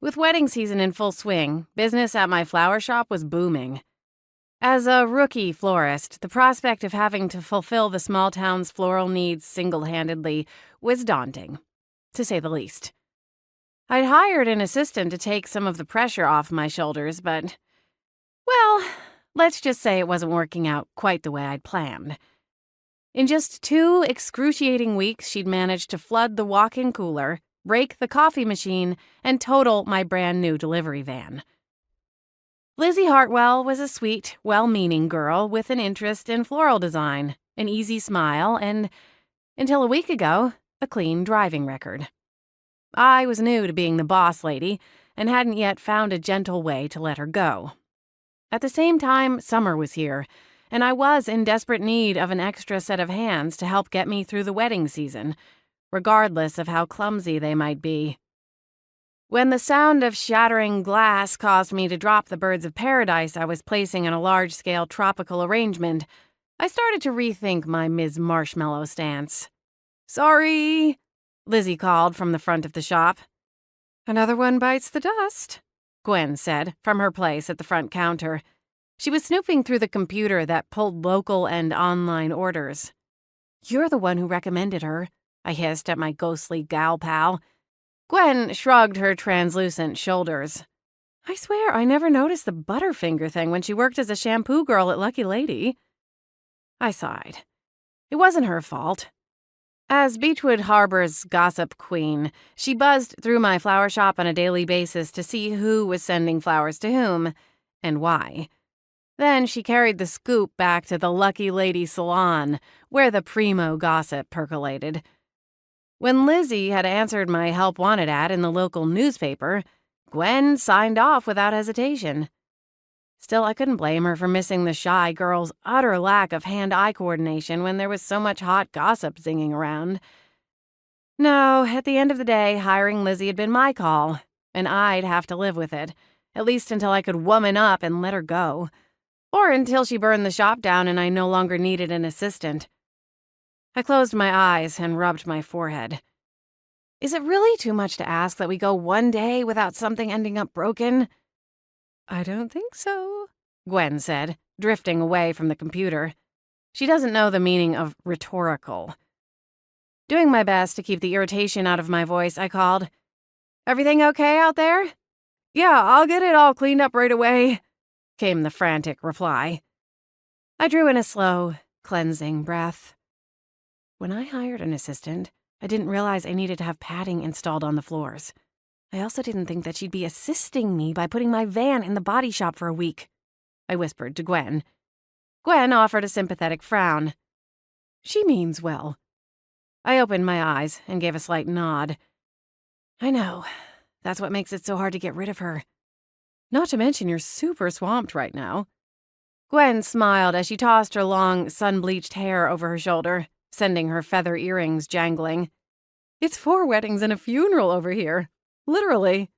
With wedding season in full swing, business at my flower shop was booming. As a rookie florist, the prospect of having to fulfill the small town's floral needs single-handedly was daunting, to say the least. I'd hired an assistant to take some of the pressure off my shoulders, but, well, let's just say it wasn't working out quite the way I'd planned. In just 2 excruciating weeks, she'd managed to flood the walk-in cooler, break the coffee machine, and total my brand-new delivery van. Lizzie Hartwell was a sweet, well-meaning girl with an interest in floral design, an easy smile, and, until a week ago, a clean driving record. I was new to being the boss lady and hadn't yet found a gentle way to let her go. At the same time, summer was here, and I was in desperate need of an extra set of hands to help get me through the wedding season, regardless of how clumsy they might be. When the sound of shattering glass caused me to drop the birds of paradise I was placing in a large-scale tropical arrangement, I started to rethink my Ms. Marshmallow stance. "Sorry," Lizzie called from the front of the shop. "Another one bites the dust," Gwen said from her place at the front counter. She was snooping through the computer that pulled local and online orders. "You're the one who recommended her," I hissed at my ghostly gal pal. Gwen shrugged her translucent shoulders. "I swear I never noticed the Butterfinger thing when she worked as a shampoo girl at Lucky Lady." I sighed. It wasn't her fault. As Beechwood Harbor's gossip queen, she buzzed through my flower shop on a daily basis to see who was sending flowers to whom, and why. Then she carried the scoop back to the Lucky Lady salon, where the primo gossip percolated. When Lizzie had answered my help wanted ad in the local newspaper, Gwen signed off without hesitation. Still, I couldn't blame her for missing the shy girl's utter lack of hand-eye coordination when there was so much hot gossip zinging around. No, at the end of the day, hiring Lizzie had been my call, and I'd have to live with it, at least until I could woman up and let her go. Or until she burned the shop down and I no longer needed an assistant. I closed my eyes and rubbed my forehead. Is it really too much to ask that we go one day without something ending up broken? "I don't think so," Gwen said, drifting away from the computer. She doesn't know the meaning of rhetorical. Doing my best to keep the irritation out of my voice, I called, "Everything okay out there?" "Yeah, I'll get it all cleaned up right away," came the frantic reply. I drew in a slow, cleansing breath. When I hired an assistant, I didn't realize I needed to have padding installed on the floors. I also didn't think that she'd be assisting me by putting my van in the body shop for a week, I whispered to Gwen. Gwen offered a sympathetic frown. She means well. I opened my eyes and gave a slight nod. I know. That's what makes it so hard to get rid of her. Not to mention you're super swamped right now. Gwen smiled as she tossed her long, sun-bleached hair over her shoulder, sending her feather earrings jangling. It's 4 weddings and a funeral over here. Literally.